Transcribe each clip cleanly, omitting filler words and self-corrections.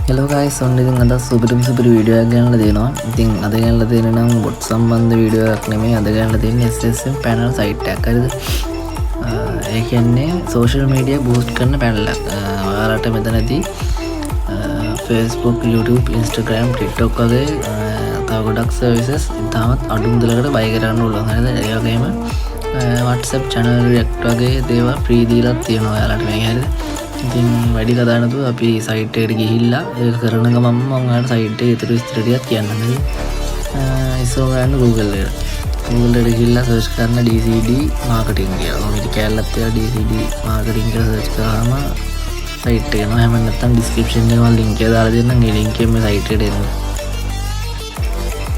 Hello guys, ඔන්න ඉතින් අද සුපිරි වීඩියෝ එකක් ගන්නලා තියෙනවා. ඉතින් අද ගන්නලා තියෙන නම් bot සම්බන්ධ වීඩියෝ එකක් නෙමෙයි. අද ගන්නලා තියෙන්නේ SSM panel site එකක්. හරිද? ඒ කියන්නේ social media boost කරන panel එකක්. ඔයාලට මෙතනදී Facebook, YouTube, Instagram, TikTok වගේ තව ගොඩක් services ඉතාමත් අඩු මුදලකට buy කරන්න පුළුවන්. හරිද? ඒ වගේම WhatsApp channel react වගේ දේවල් free දීලා තියෙනවා ඔයාලට මේක. හරිද? ඉතින් වැඩි කතා නැතුව අපි සයිට් එකට ගිහිල්ලා ඒක කරන ගමන් මම ඔයාලට සයිට් එකේ ඉතුරු විස්තර ටිකක් කියන්නම් නේද? ඉස්සෝ ගන්න Google එකට. Google එකට ගිහිල්ලා search කරන DCD marketing කියලා. මම ඉතින් කැලලත් තියලා DCD marketing කියලා search කරාම සයිට් එක එනවා. හැම නැත්නම් description එකේ මම link එක දාලා දෙන්නම්. ඒ link එකෙන් මේ සයිට් එකට එන්න.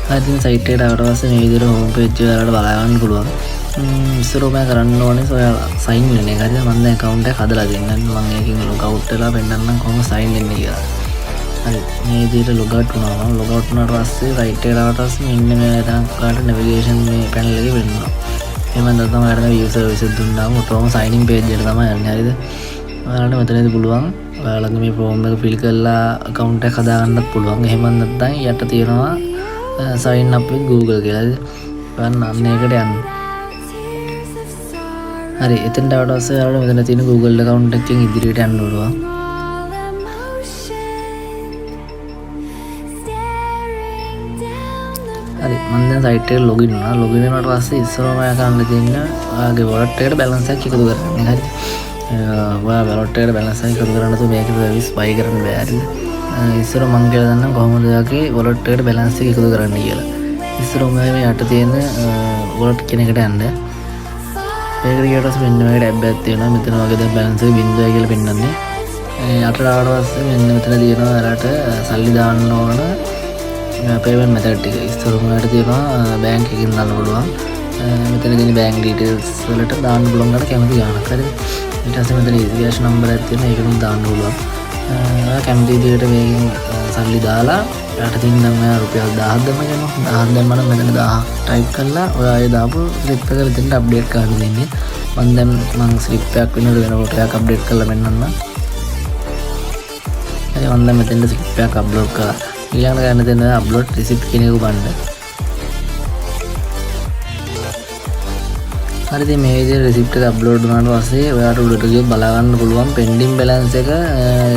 හරි සයිට් එකට ආවට පස්සේ මේ විදිහට home page එක ඔයාලට බලා ගන්න පුළුවන්. ඉස්සරෝ මම කරන්න ඕනේ ඔයාලා sign වෙන එක. හරිද? මම දැන් account එක හදලා දෙන්නම්. මම ඒකෙන් log out වෙලා පෙන්නන්නම් කොහොම sign වෙන්නේ කියලා. හරි මේ විදිහට log out වුණා. මම log out වුණාට පස්සේ right එකට ආවට පස්සේ මෙන්න මේ දාන්න navigation මේ panel එකේ වෙන්නවා. එහෙම නැත්නම් ඔයාලට user services දුන්නාම ඔතෝම sign in page එකට තමයි යන්නේ. හරිද? ඔයාලට මෙතනදී පුළුවන් ඔයාලගේ මේ form එක fill කරලා account එක හදාගන්නත් පුළුවන්. එහෙම නැත්නම් යට තියෙනවා sign up with Google කියලා. හරිද? ඔයාලා අන්න ඒකට යන්න. හරි එතෙන්ට ආවට පස්සේ ඔයාලට මෙතන තියෙන Google account එකකින් ඉදිරියට යන්න ඕනවා. හරි මම දැන් site එකට login වුණා. login වුණාට පස්සේ ඉස්සරහම ගන්න තියෙන ඔයාගේ wallet එකට balance එකක් එකතු කරගන්න. හරි. ඔයා wallet එකට balance එකක් එකතු කරන්න තු මේක service buy කරන්න බෑ. හරිද? ඉස්සර මම කියලා දන්නම් කොහොමද ඔයාගේ wallet එකට balance එක එකතු කරන්න කියලා. ඉස්සරහම මේ යට තියෙන wallet කියන එකට යන්න. ඒකට ගියට පස්සේ මෙන්න මේ ටැබ් එකක් තියෙනවා. මෙතන වගේ දැන් balance එක 0යි කියලා පෙන්නන්නේ. යට ආවට පස්සේ මෙන්න මෙතන තියෙනවා ඔයාලට සල්ලි දාන්න ඕන payment method ටික. ඉස්සරහම වලට තියෙනවා bank එකකින් දාන්න පුළුවන්. මෙතන තියෙන bank details වලට දාන්න පුළුවන් ගන්න කැමති ගාණක්. හරිද? ඊට පස්සේ මෙතන easy cash number එකක් තියෙනවා. ඒකෙන් දාන්න පුළුවන්. ඔයා කැමති විදිහට මේකෙන් සල්ලි දාලා යට තියෙන නම් ඔයා රුපියල් 1000ක් දැම්ම කියනවා. 1000ක් දැම්මම මෙතන 1000 type කරලා ඔයා ඒ දාපු slip එක මෙතෙන්ට update කරන්න දෙන්නේ. මම දැන් slip එකක් වෙනකොට එකක් update කරලා මෙන්නන්න. හරි මම දැන් මෙතෙන්ට slip එකක් upload කරලා ඊළඟට ගන්න දෙන්න upload receipt කියන එක උබන්න. හරි ඉතින් මේ විදිහට receipt එක upload වුණාට පස්සේ ඔයාට උඩට ගියොත් බලා ගන්න පුළුවන් pending balance එක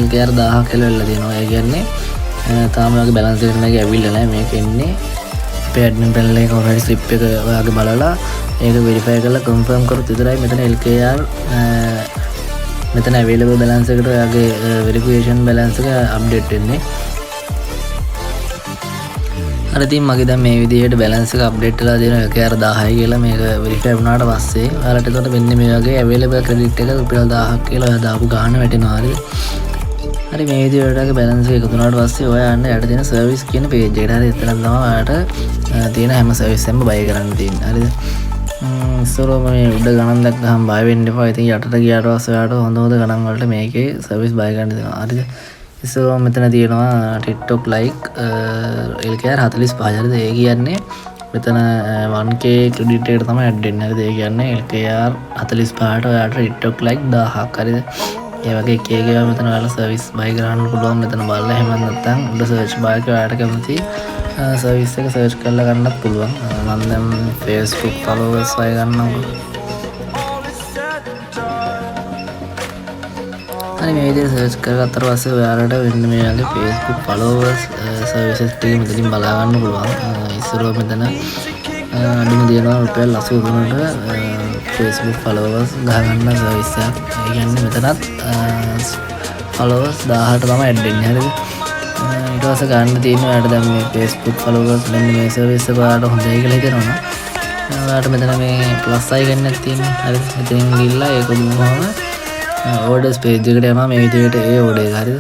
LKR 1000ක් කියලා වෙලා තියෙනවා. ඒ කියන්නේ තාම ඔයාගේ balance එක නේක ඇවිල්ලා නැහැ. මේක එන්නේ අපේ admin panel එකේ already slip එක ඔයාගේ බලලා ඒක verify කරලා confirm කරොත් විතරයි මෙතන LKR මෙතන available balance එකට ඔයාගේ verification balance එක update වෙන්නේ. හරි ඉතින් මගේ දැන් මේ විදිහට balance එක update වෙලා දෙනවා LKR 1000යි කියලා මේක verify වුණාට පස්සේ ඔයාලට එතකොට මෙන්න මේ වගේ available credit එක රුපියල් 1000ක් කියලා ඔයා දාපු ගාණ වැටෙනවා. හරි මේ විදිහට ඔයාගේ balance එක එකතු වුණාට පස්සේ ඔයා යන්න යට තියෙන service කියන page එකට. හරි එතන තමයි ඔයාලට තියෙන හැම service එකක්ම buy කරන්න තියෙන්නේ. හරිද? ඉස්සරෝම මේ උඩ ගණන් දැක්කහම buy වෙන්න එපා. ඉතින් යටට ගියාට පස්සේ ඔයාලට හොඳ ගණන් වලට මේකේ service buy කරන්න දෙනවා. හරිද? ඉස්සරෝම මෙතන තියෙනවා TikTok like LKR 45. හරිද? ඒ කියන්නේ මෙතන 1k credit එකට තමයි add වෙන්නේ. හරිද? ඒ කියන්නේ LKR 45ට ඔයාලට TikTok like 1000ක්. හරිද? ඒ වගේ එක එක ඒවා මෙතන ඔයාලා service buy කරන්න පුළුවන්. මෙතන බලලා එහෙම නැත්නම් උඩ search bar එකේ ඔයාලට කැමති service එක search කරලා ගන්නත් පුළුවන්. මම දැන් Facebook followers buy ගන්නම්කෝ. හරි මේ විදිහට search කරගත්තට පස්සේ ඔයාලට වෙන්න මේ වගේ Facebook followers services ටික මෙතනින් බලා ගන්න පුළුවන්. ඉස්සරෝ මෙතන අඩුම දෙනවා රුපියල් 83කට Facebook followers ගහගන්න service එකක්. ඒ කියන්නේ මෙතනත් followers 1000ට තමයි add වෙන්නේ. හරිද? ඊට පස්සේ ගන්න තියෙනවා ඔයාලට දැන් මේ Facebook followers මෙන්න මේ service එක ඔයාලට හොඳයි කියලා හිතෙනවා. ඔයාලට මෙතන මේ plus icon එකක් තියෙනවා. හරිද? එතනින් ගිහලා ඒක දුන්නාම orders page එකට යනවා මේ විදිහට ඒ order එක. හරිද?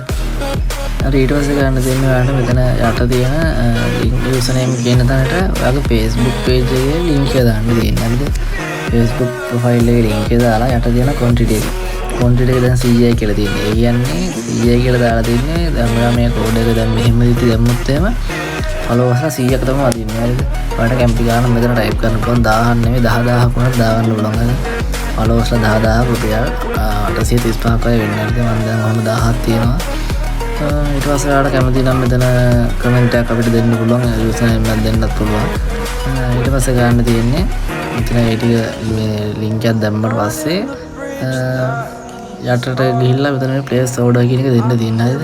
හරි ඊට පස්සේ ගන්න තියෙන්නේ ඔයාලට මෙතන යට තියෙන link username කියන තැනට ඔයාගේ Facebook page එකේ link එක දාන්න තියෙනවා. හරිද? Facebook profile එකේ link එක දාලා යට තියෙන quantity එක. quantity එක දැන් 100යි කියලා තියෙන්නේ. ඒ කියන්නේ 100යි කියලා දාලා තින්නේ දැන් ඔයා මේ code එක දැන් මෙහෙම දිටි දැම්මොත් එහෙම followers 100ක් තමයි වදින්නේ. හරිද? ඔයාලට කැමති ගාන මෙතන type කරන්න පුළුවන්. 1000ක් නෙමෙයි 10000ක් වුණත් දාගන්න පුළුවන්. හරිද? followers 10000 රුපියල් 835ක් වගේ වෙන්නේ. හරිද? මම දැන් ඔහම 1000ක් තියෙනවා. ඊට පස්සේ ඔයාලට කැමති නම් මෙතන කමෙන්ට් එකක් අපිට දෙන්න පුළුවන් යූසර් නේම් එකක් දෙන්නත් පුළුවන්. ඊට පස්සේ ගන්න තියෙන්නේ මෙතන ඒ ටික මේ ලින්ක් එකක් දැම්මට පස්සේ යටට ගිහිල්ලා මෙතන මේ ප්ලේස් ඕඩර් කියන එක දෙන්න තියෙනවා හරිද?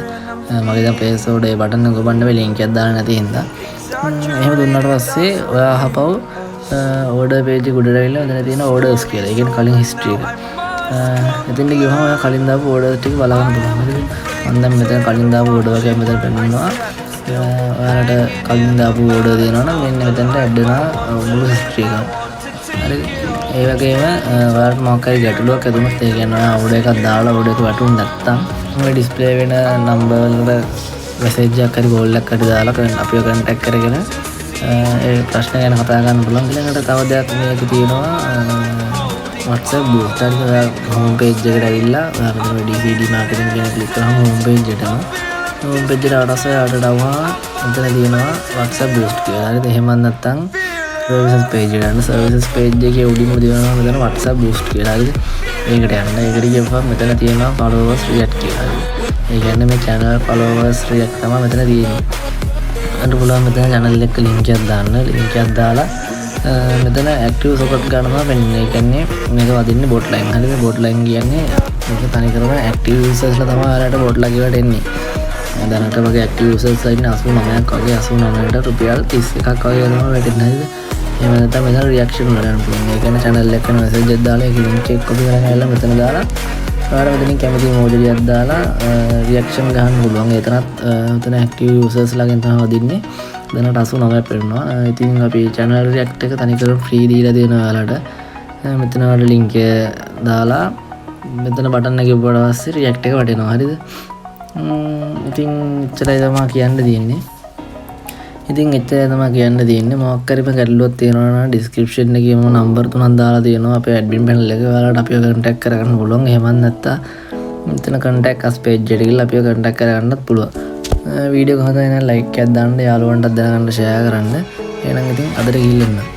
මගේ දැන් ප්ලේස් ඕඩර් ඒ බටන් එක ඔබන්න වෙයි ලින්ක් එකක් දාන්න නැති හින්දා. එහෙම දුන්නාට පස්සේ ඔයා අහපව් ඕඩර් පේජ් එක උඩට ඇවිල්ලා මෙතන තියෙන ඕඩර්ස් කියලා. ඒ කියන්නේ කලින් හිස්ටරි එක. එතෙන්ට ගියවම ඔයා කලින් දාපු ඕඩර්ස් ටික බලා ගන්න පුළුවන්. හරිද? මම දැන් මෙතන කලින් දාපු ඕඩර් එකක් මෙතන පෙන්නනවා. ඔයාලට කලින් දාපු ඕඩර් දෙනවා නම් මෙන්න මෙතනට ඇඩ් වෙනවා මුළු හිස්ටරි එකම. හරිද? ඒ වගේම ඔයාලට මොකක් හරි ගැටලුවක් ඇතිවුණොත් ඒ කියන්නේ ඔයා ඕඩර් එකක් දාලා ඕඩර් එක වැටුනේ නැත්තම් මේ ඩිස්ප්ලේ වෙන නම්බර් වලට මෙසේජ් එකක් හරි කෝල් එකක් හරි දාලා අපිව කන්ටැක්ට් කරගෙන ඒ ප්‍රශ්න ගැන කතා කරන්න පුළුවන්. ඊළඟට තව දෙයක් මේක තියෙනවා WhatsApp boost. හරි ඔයා හෝම් පේජ් එකට ඇවිල්ලා ඔයා මෙතන DCD marketing කියන ක්ලික් කරාම හෝම් පේජ් එකට යනවා. හෝම් පේජ් එකට ආවම ඔයාලට ඩවුනා මෙතන තියෙනවා WhatsApp boost කියලා. හරිද? එහෙම නැත්නම් services page එකට යන්න. services page එකේ උඩින්ම තියෙනවා මෙතන WhatsApp boost කියලා. හරිද? ඒකට යන්න. ඒකට ගියපුවම මෙතන තියෙනවා followers react කියලා. හරිද? ඒ කියන්නේ මේ channel followers react තමයි මෙතන තියෙන්නේ. අන්න පුළුවන් මෙතන channel එක link එකක් දාන්න. link එකක් දාලා මෙතන active socket ගන්නවා වෙන්නේ. ඒ කියන්නේ මේක වදින්නේ bot line. හරිද? bot line කියන්නේ මේක තනි කරම active users ලා තමයි ඔයාලට bot ලා කියවට එන්නේ. දැනට වගේ active users ඉන්නේ 89ක් වගේ 89ට රුපියල් 31ක් වගේ යනවා වැටෙන්නේ. හරිද? එහෙම නැත්නම් මෙතන reaction වල යන්න පුළුවන්. ඒ කියන්නේ channel එකට message එකක් දාලා ඒක link එක copy කරගෙන ආවලා මෙතන දාලා ඔයාලා මෙතනින් කැමති emoji එකක් දාලා reaction ගහන්න පුළුවන්. ඒතරත් මෙතන active users ලාගෙන් තමයි වදින්නේ. දැනට 89ක් පෙන්නනවා. ඉතින් අපි channel react එක තනිකරම free දීලා දෙනවා ඔයාලට. මෙතන ඔයාලට link එක දාලා මෙතන බටන් එක ගිහුවාට පස්සේ react එක වටෙනවා. හරිද? ඉතින් එච්චරයි තමයි කියන්න තියෙන්නේ. මොකක් හරි ගැටලුවක් තියෙනවා නම් description එකේ මම නම්බර් 3ක් දාලා තියෙනවා අපේ admin panel එකේ. ඔයාලට අපිව contact කරගන්න පුළුවන්. එහෙම නැත්නම් මෙතන contact us page එකට ගිහලා අපිව contact කරගන්නත් පුළුවන්. වීඩියෝ එක හොඳයි නම් like එකක් දාන්න, යාළුවන්ටත් දැනගන්න share කරන්න. එහෙනම් ඉතින් අදට ගිහින් එන්න.